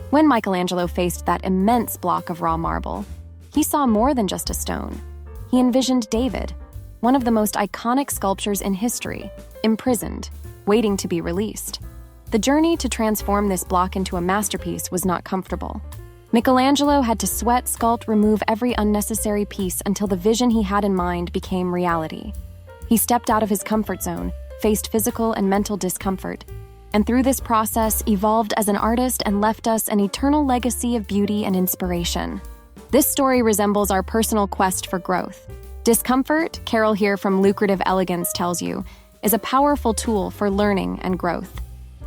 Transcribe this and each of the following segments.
When Michelangelo faced that immense block of raw marble, he saw more than just a stone. He envisioned David, one of the most iconic sculptures in history, imprisoned, waiting to be released. The journey to transform this block into a masterpiece was not comfortable. Michelangelo had to sweat, sculpt, remove every unnecessary piece until the vision he had in mind became reality. He stepped out of his comfort zone, faced physical and mental discomfort, and through this process evolved as an artist and left us an eternal legacy of beauty and inspiration. This story resembles our personal quest for growth. Discomfort, Carol here from Lucrative Elegance tells you, is a powerful tool for learning and growth.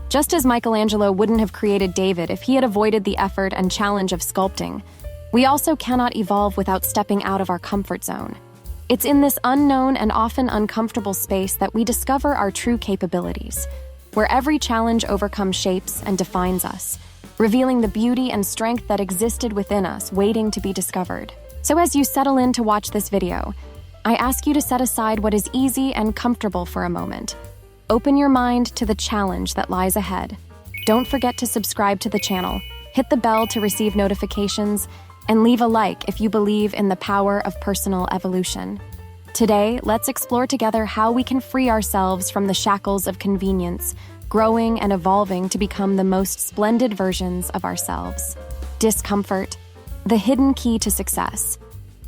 Just as Michelangelo wouldn't have created David if he had avoided the effort and challenge of sculpting, we also cannot evolve without stepping out of our comfort zone. It's in this unknown and often uncomfortable space that we discover our true capabilities, where every challenge overcomes shapes and defines us, revealing the beauty and strength that existed within us, waiting to be discovered. So as you settle in to watch this video, I ask you to set aside what is easy and comfortable for a moment. Open your mind to the challenge that lies ahead. Don't forget to subscribe to the channel, hit the bell to receive notifications, and leave a like if you believe in the power of personal evolution. Today, let's explore together how we can free ourselves from the shackles of convenience, growing and evolving to become the most splendid versions of ourselves. Discomfort, the hidden key to success.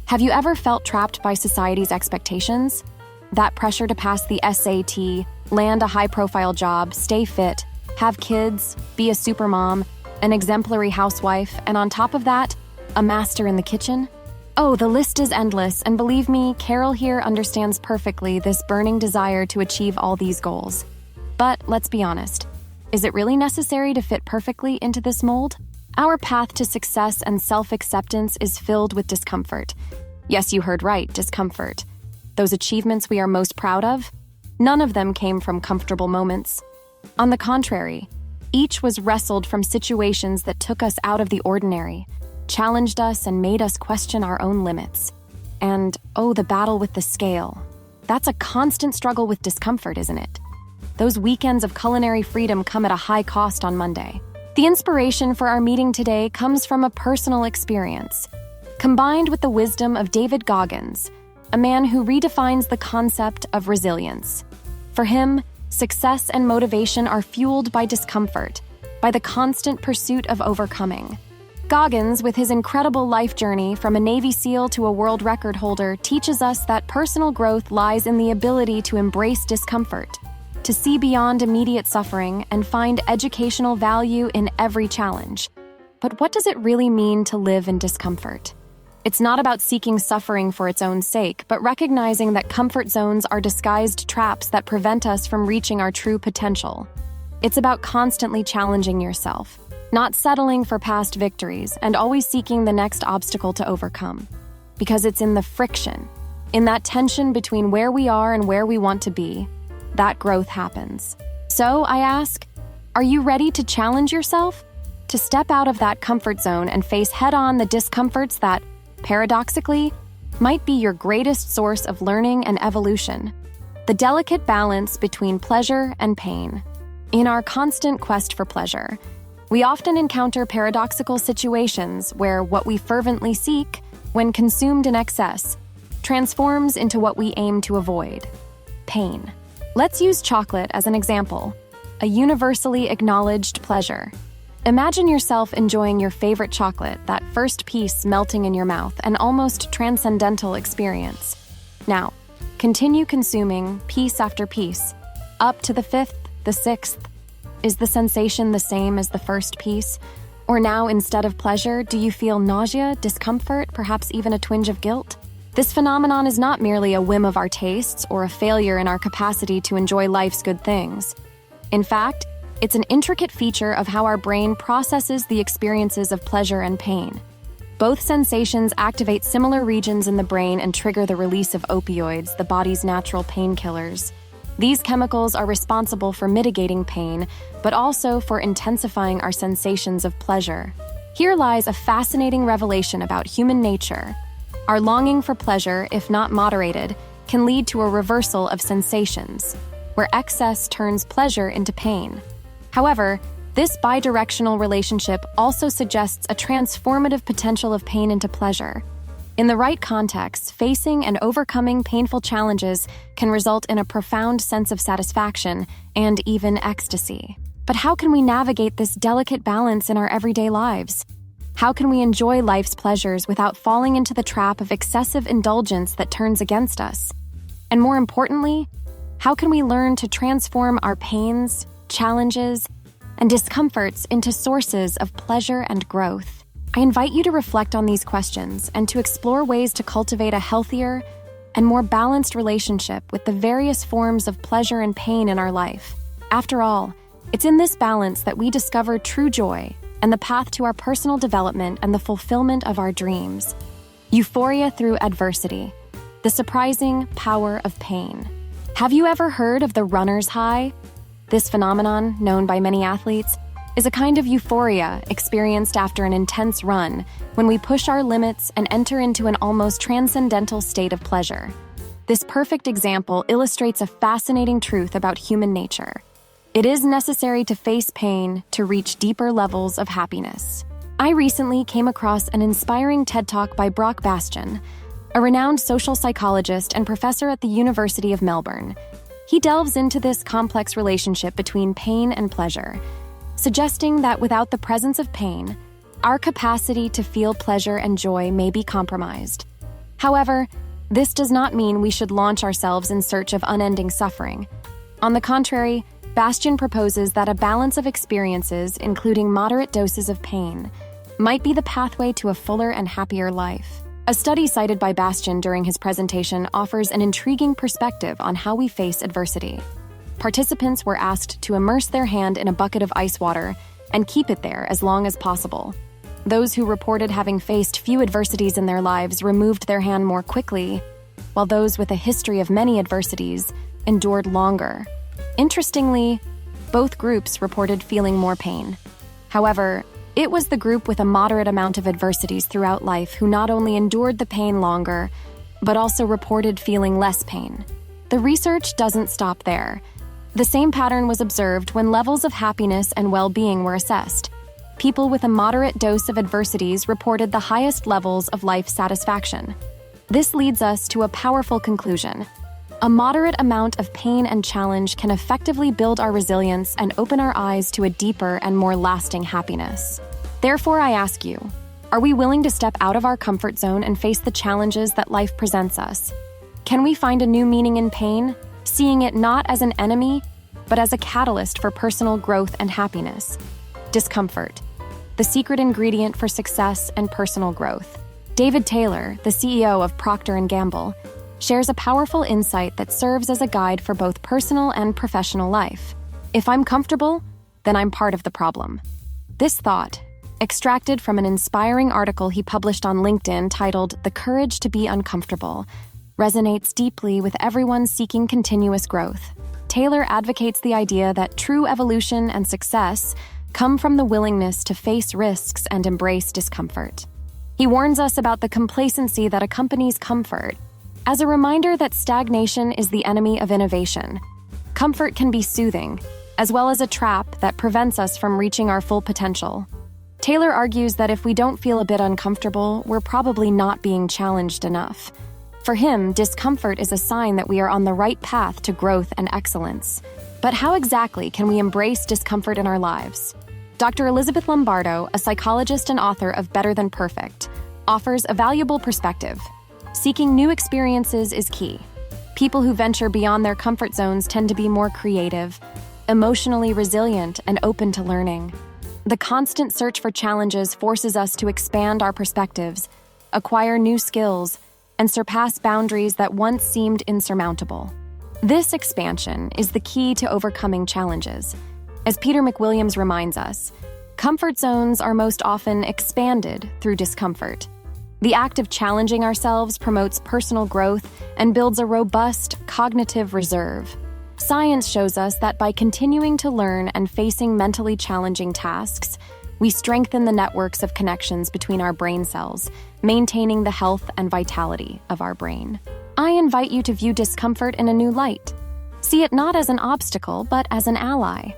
Have you ever felt trapped by society's expectations? That pressure to pass the SAT, land a high-profile job, stay fit, have kids, be a supermom, an exemplary housewife, and on top of that, a master in the kitchen? Oh, the list is endless, and believe me, Carol here understands perfectly this burning desire to achieve all these goals. But let's be honest, is it really necessary to fit perfectly into this mold? Our path to success and self-acceptance is filled with discomfort. Yes, you heard right, discomfort. Those achievements we are most proud of? None of them came from comfortable moments. On the contrary, each was wrestled from situations that took us out of the ordinary, challenged us and made us question our own limits. And, oh, the battle with the scale. That's a constant struggle with discomfort, isn't it? Those weekends of culinary freedom come at a high cost on Monday. The inspiration for our meeting today comes from a personal experience, combined with the wisdom of David Goggins, a man who redefines the concept of resilience. For him, success and motivation are fueled by discomfort, by the constant pursuit of overcoming. Goggins, with his incredible life journey from a Navy SEAL to a world record holder, teaches us that personal growth lies in the ability to embrace discomfort, to see beyond immediate suffering and find educational value in every challenge. But what does it really mean to live in discomfort? It's not about seeking suffering for its own sake, but recognizing that comfort zones are disguised traps that prevent us from reaching our true potential. It's about constantly challenging yourself, not settling for past victories, and always seeking the next obstacle to overcome. Because it's in the friction, in that tension between where we are and where we want to be, that growth happens. So, I ask, are you ready to challenge yourself? To step out of that comfort zone and face head-on the discomforts that, paradoxically, might be your greatest source of learning and evolution. The delicate balance between pleasure and pain. In our constant quest for pleasure, we often encounter paradoxical situations where what we fervently seek, when consumed in excess, transforms into what we aim to avoid: pain. Let's use chocolate as an example, a universally acknowledged pleasure. Imagine yourself enjoying your favorite chocolate, that first piece melting in your mouth, an almost transcendental experience. Now, continue consuming piece after piece, up to the fifth, the sixth. Is the sensation the same as the first piece? Or now, instead of pleasure, do you feel nausea, discomfort, perhaps even a twinge of guilt? This phenomenon is not merely a whim of our tastes or a failure in our capacity to enjoy life's good things. In fact, it's an intricate feature of how our brain processes the experiences of pleasure and pain. Both sensations activate similar regions in the brain and trigger the release of opioids, the body's natural painkillers. These chemicals are responsible for mitigating pain, but also for intensifying our sensations of pleasure. Here lies a fascinating revelation about human nature. Our longing for pleasure, if not moderated, can lead to a reversal of sensations, where excess turns pleasure into pain. However, This bidirectional relationship also suggests a transformative potential of pain into pleasure. In the right context, facing and overcoming painful challenges can result in a profound sense of satisfaction and even ecstasy. But how can we navigate this delicate balance in our everyday lives? How can we enjoy life's pleasures without falling into the trap of excessive indulgence that turns against us? And more importantly, how can we learn to transform our pains, challenges, and discomforts into sources of pleasure and growth? I invite you to reflect on these questions and to explore ways to cultivate a healthier and more balanced relationship with the various forms of pleasure and pain in our life. After all, it's in this balance that we discover true joy and the path to our personal development and the fulfillment of our dreams. Euphoria through adversity, the surprising power of pain. Have you ever heard of the runner's high? This phenomenon, known by many athletes, is a kind of euphoria experienced after an intense run when we push our limits and enter into an almost transcendental state of pleasure. This perfect example illustrates a fascinating truth about human nature. It is necessary to face pain to reach deeper levels of happiness. I recently came across an inspiring TED Talk by Brock Bastian, a renowned social psychologist and professor at the University of Melbourne. He delves into this complex relationship between pain and pleasure, suggesting that without the presence of pain, our capacity to feel pleasure and joy may be compromised. However, this does not mean we should launch ourselves in search of unending suffering. On the contrary, Bastian proposes that a balance of experiences, including moderate doses of pain, might be the pathway to a fuller and happier life. A study cited by Bastian during his presentation offers an intriguing perspective on how we face adversity. Participants were asked to immerse their hand in a bucket of ice water and keep it there as long as possible. Those who reported having faced few adversities in their lives removed their hand more quickly, while those with a history of many adversities endured longer. Interestingly, both groups reported feeling more pain. However, it was the group with a moderate amount of adversities throughout life who not only endured the pain longer, but also reported feeling less pain. The research doesn't stop there. The same pattern was observed when levels of happiness and well-being were assessed. People with a moderate dose of adversities reported the highest levels of life satisfaction. This leads us to a powerful conclusion. A moderate amount of pain and challenge can effectively build our resilience and open our eyes to a deeper and more lasting happiness. Therefore, I ask you, are we willing to step out of our comfort zone and face the challenges that life presents us? Can we find a new meaning in pain, seeing it not as an enemy, but as a catalyst for personal growth and happiness? Discomfort, the secret ingredient for success and personal growth. David Taylor, the CEO of Procter & Gamble, shares a powerful insight that serves as a guide for both personal and professional life. If I'm comfortable, then I'm part of the problem. This thought, extracted from an inspiring article he published on LinkedIn titled "The Courage to Be Uncomfortable," resonates deeply with everyone seeking continuous growth. Taylor advocates the idea that true evolution and success come from the willingness to face risks and embrace discomfort. He warns us about the complacency that accompanies comfort, as a reminder that stagnation is the enemy of innovation. Comfort can be soothing, as well as a trap that prevents us from reaching our full potential. Taylor argues that if we don't feel a bit uncomfortable, we're probably not being challenged enough. For him, discomfort is a sign that we are on the right path to growth and excellence. But how exactly can we embrace discomfort in our lives? Dr. Elizabeth Lombardo, a psychologist and author of Better Than Perfect, offers a valuable perspective. Seeking new experiences is key. People who venture beyond their comfort zones tend to be more creative, emotionally resilient, and open to learning. The constant search for challenges forces us to expand our perspectives, acquire new skills, and surpass boundaries that once seemed insurmountable. This expansion is the key to overcoming challenges. As Peter McWilliams reminds us, comfort zones are most often expanded through discomfort. The act of challenging ourselves promotes personal growth and builds a robust cognitive reserve. Science shows us that by continuing to learn and facing mentally challenging tasks, we strengthen the networks of connections between our brain cells, maintaining the health and vitality of our brain. I invite you to view discomfort in a new light. See it not as an obstacle, but as an ally.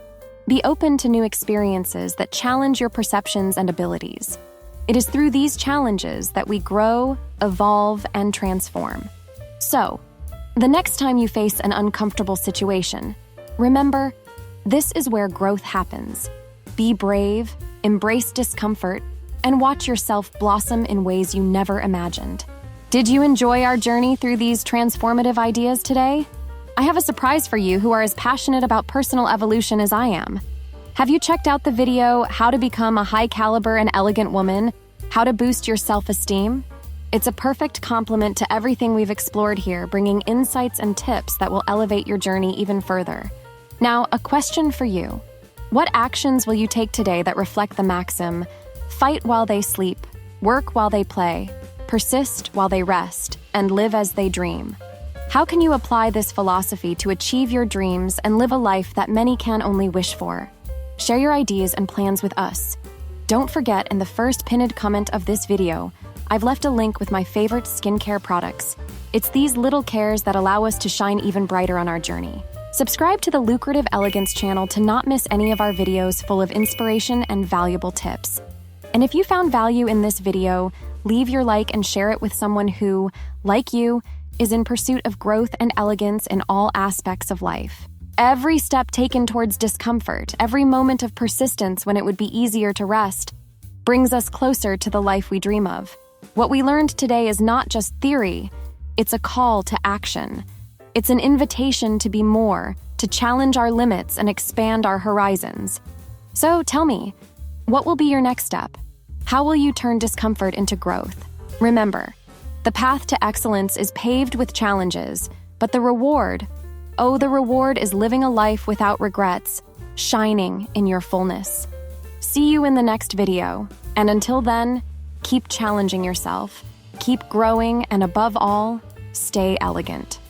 Be open to new experiences that challenge your perceptions and abilities. It is through these challenges that we grow, evolve, and transform. So, the next time you face an uncomfortable situation, remember, this is where growth happens. Be brave, embrace discomfort, and watch yourself blossom in ways you never imagined. Did you enjoy our journey through these transformative ideas today? I have a surprise for you who are as passionate about personal evolution as I am. Have you checked out the video, How to Become a High Caliber and Elegant Woman? How to Boost Your Self-Esteem? It's a perfect complement to everything we've explored here, bringing insights and tips that will elevate your journey even further. Now, a question for you. What actions will you take today that reflect the maxim, fight while they sleep, work while they play, persist while they rest, and live as they dream? How can you apply this philosophy to achieve your dreams and live a life that many can only wish for? Share your ideas and plans with us. Don't forget, in the first pinned comment of this video, I've left a link with my favorite skincare products. It's these little cares that allow us to shine even brighter on our journey. Subscribe to the Lucrative Elegance channel to not miss any of our videos full of inspiration and valuable tips. And if you found value in this video, leave your like and share it with someone who, like you, is in pursuit of growth and elegance in all aspects of life. Every step taken towards discomfort, every moment of persistence when it would be easier to rest, brings us closer to the life we dream of. What we learned today is not just theory, it's a call to action. It's an invitation to be more, to challenge our limits and expand our horizons. So tell me, what will be your next step? How will you turn discomfort into growth? Remember, the path to excellence is paved with challenges, but the reward is living a life without regrets, shining in your fullness. See you in the next video, and until then, keep challenging yourself, keep growing, and above all, stay elegant.